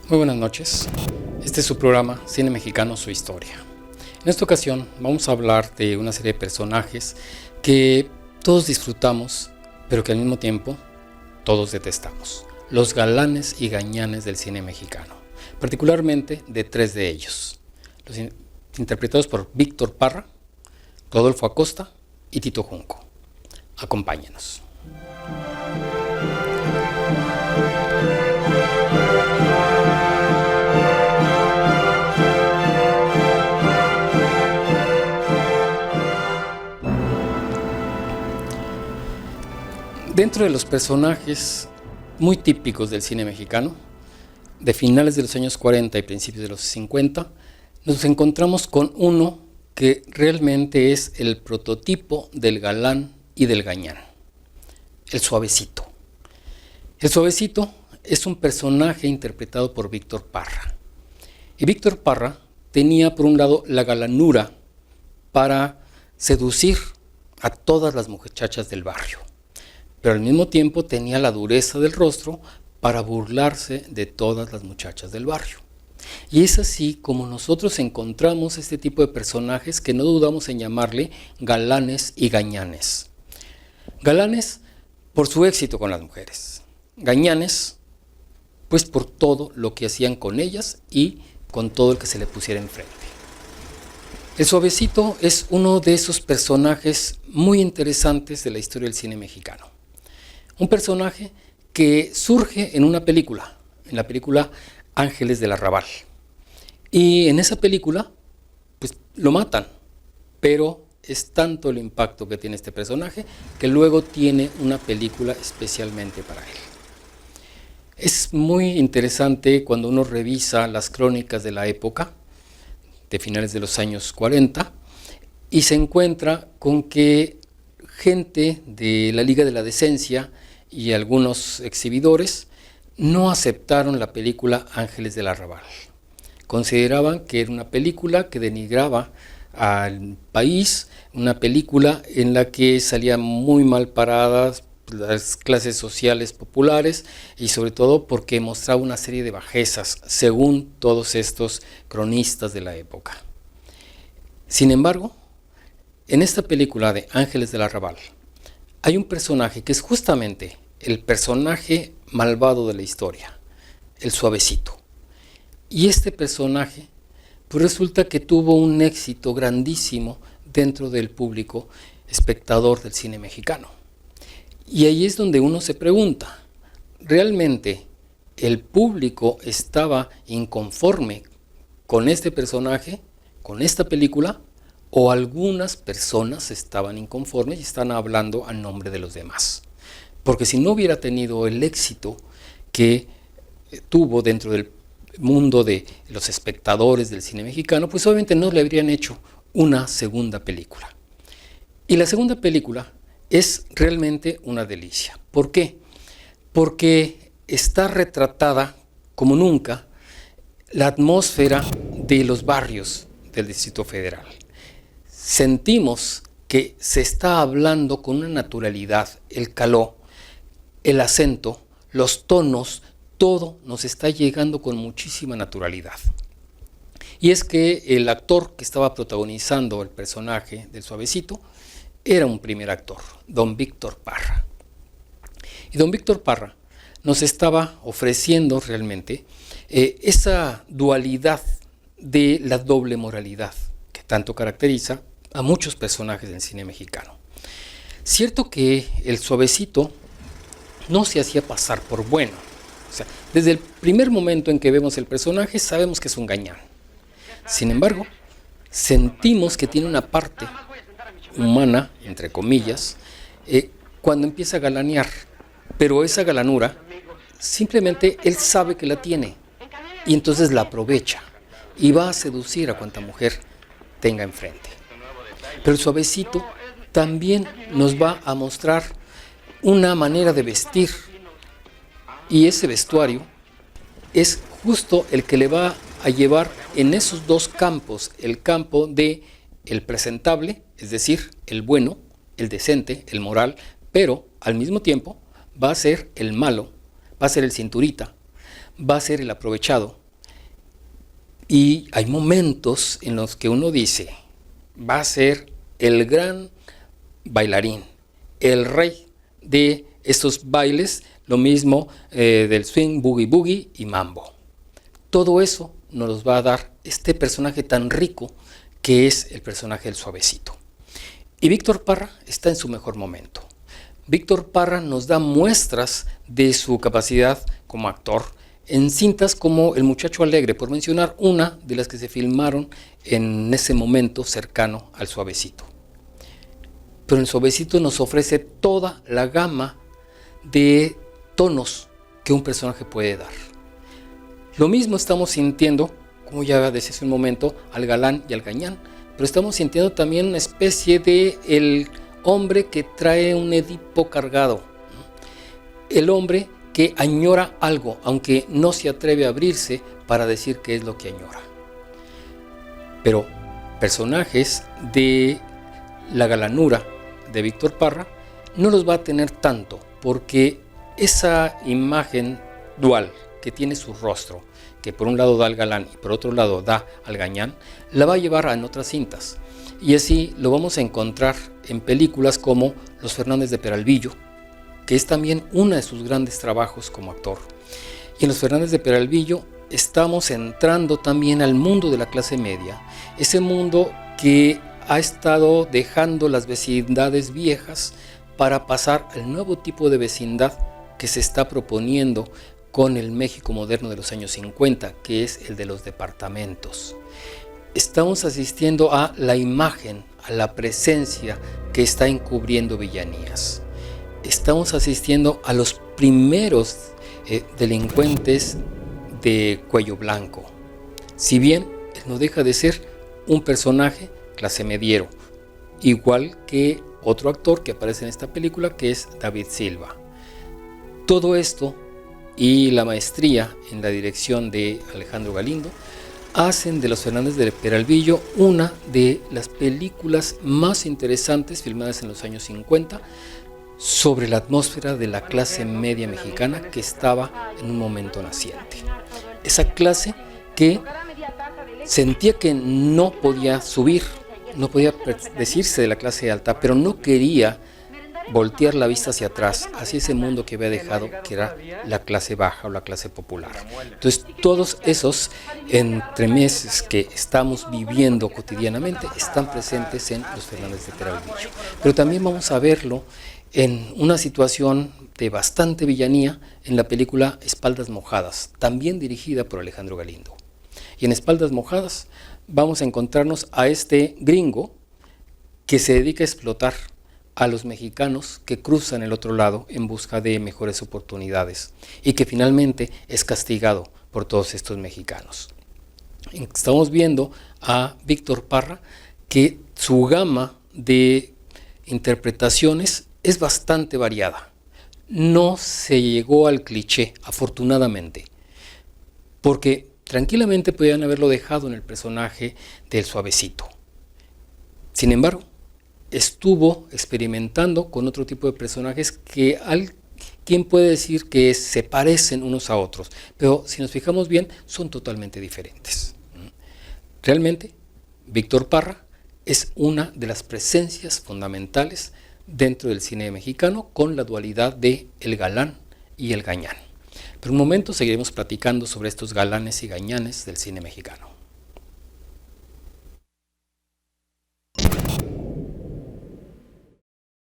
Muy buenas noches, este es su programa Cine Mexicano, su historia. En esta ocasión vamos a hablar de una serie de personajes que todos disfrutamos, pero que al mismo tiempo todos detestamos. Los galanes y gañanes del cine mexicano, particularmente de tres de ellos, los interpretados por Víctor Parra, Rodolfo Acosta y Tito Junco. Acompáñenos. Dentro de los personajes muy típicos del cine mexicano, de finales de los años 40 y principios de los 50, nos encontramos con uno que realmente es el prototipo del galán y del gañán, el Suavecito. El Suavecito es un personaje interpretado por Víctor Parra. Y Víctor Parra tenía por un lado la galanura para seducir a todas las muchachas del barrio, pero al mismo tiempo tenía la dureza del rostro para burlarse de todas las muchachas del barrio. Y es así como nosotros encontramos este tipo de personajes que no dudamos en llamarle galanes y gañanes. Galanes por su éxito con las mujeres, gañanes pues por todo lo que hacían con ellas y con todo el que se le pusiera enfrente. El Suavecito es uno de esos personajes muy interesantes de la historia del cine mexicano. Un personaje que surge en una película, en la película Ángeles del Arrabal. Y en esa película, pues lo matan, pero es tanto el impacto que tiene este personaje que luego tiene una película especialmente para él. Es muy interesante cuando uno revisa las crónicas de la época, de finales de los años 40, y se encuentra con que gente de la Liga de la Decencia y algunos exhibidores no aceptaron la película Ángeles del Arrabal. Consideraban que era una película que denigraba al país, una película en la que salían muy mal paradas las clases sociales populares y sobre todo porque mostraba una serie de bajezas, según todos estos cronistas de la época. Sin embargo, en esta película de Ángeles del Arrabal hay un personaje que es justamente el personaje malvado de la historia, el Suavecito. Y este personaje pues resulta que tuvo un éxito grandísimo dentro del público espectador del cine mexicano. Y ahí es donde uno se pregunta, ¿realmente el público estaba inconforme con este personaje, con esta película? ¿O algunas personas estaban inconformes y están hablando a nombre de los demás? Porque si no hubiera tenido el éxito que tuvo dentro del mundo de los espectadores del cine mexicano, pues obviamente no le habrían hecho una segunda película. Y la segunda película es realmente una delicia. ¿Por qué? Porque está retratada como nunca la atmósfera de los barrios del Distrito Federal. Sentimos que se está hablando con una naturalidad, el caló, el acento, los tonos, todo nos está llegando con muchísima naturalidad. Y es que el actor que estaba protagonizando el personaje del Suavecito era un primer actor, don Víctor Parra. Y don Víctor Parra nos estaba ofreciendo realmente esa dualidad de la doble moralidad que tanto caracteriza a muchos personajes del cine mexicano. Cierto que el Suavecito no se hacía pasar por bueno. O sea, desde el primer momento en que vemos el personaje sabemos que es un gañán. Sin embargo, sentimos que tiene una parte humana, entre comillas, cuando empieza a galanear. Pero esa galanura, simplemente él sabe que la tiene y entonces la aprovecha y va a seducir a cuanta mujer tenga enfrente. Pero el Suavecito también nos va a mostrar una manera de vestir y ese vestuario es justo el que le va a llevar en esos dos campos, el campo de el presentable, es decir, el bueno, el decente, el moral, pero al mismo tiempo va a ser el malo, va a ser el cinturita, va a ser el aprovechado. Y hay momentos en los que uno dice, va a ser el gran bailarín, el rey de estos bailes, lo mismo del swing, boogie boogie y mambo. Todo eso nos los va a dar este personaje tan rico que es el personaje del Suavecito. Y Víctor Parra está en su mejor momento. Víctor Parra nos da muestras de su capacidad como actor en cintas como El Muchacho Alegre, por mencionar una de las que se filmaron en ese momento cercano al Suavecito. Pero el Suavecito nos ofrece toda la gama de tonos que un personaje puede dar. Lo mismo estamos sintiendo, como ya decía hace un momento, al galán y al gañán, pero estamos sintiendo también una especie de el hombre que trae un Edipo cargado, el hombre que añora algo, aunque no se atreve a abrirse para decir qué es lo que añora. Pero personajes de la galanura de Víctor Parra no los va a tener tanto, porque esa imagen dual que tiene su rostro, que por un lado da al galán y por otro lado da al gañán, la va a llevar en otras cintas. Y así lo vamos a encontrar en películas como Los Fernández de Peralvillo, que es también uno de sus grandes trabajos como actor. Y en Los Fernández de Peralvillo estamos entrando también al mundo de la clase media, ese mundo que ha estado dejando las vecindades viejas para pasar al nuevo tipo de vecindad que se está proponiendo con el México moderno de los años 50, que es el de los departamentos. Estamos asistiendo a la imagen, a la presencia que está encubriendo villanías. Estamos asistiendo a los primeros delincuentes de cuello blanco. Si bien él no deja de ser un personaje clase mediero, igual que otro actor que aparece en esta película, que es David Silva. Todo esto y la maestría en la dirección de Alejandro Galindo hacen de Los Fernández de Peralvillo una de las películas más interesantes filmadas en los años 50 sobre la atmósfera de la clase media mexicana que estaba en un momento naciente. Esa clase que sentía que no podía subir, no podía decirse de la clase alta, pero no quería voltear la vista hacia atrás, hacia ese mundo que había dejado, que era la clase baja o la clase popular. Entonces, todos esos entremeses que estamos viviendo cotidianamente están presentes en Los Fernández de Peralvillo. Pero también vamos a verlo en una situación de bastante villanía en la película Espaldas Mojadas, también dirigida por Alejandro Galindo. Y en Espaldas Mojadas vamos a encontrarnos a este gringo que se dedica a explotar a los mexicanos que cruzan el otro lado en busca de mejores oportunidades y que finalmente es castigado por todos estos mexicanos. Estamos viendo a Víctor Parra que su gama de interpretaciones es bastante variada. No se llegó al cliché, afortunadamente, porque tranquilamente podían haberlo dejado en el personaje del Suavecito. Sin embargo, estuvo experimentando con otro tipo de personajes que quien puede decir que se parecen unos a otros, pero si nos fijamos bien, son totalmente diferentes. Realmente, Víctor Parra es una de las presencias fundamentales dentro del cine mexicano con la dualidad de el galán y el gañán. Por un momento seguiremos platicando sobre estos galanes y gañanes del cine mexicano.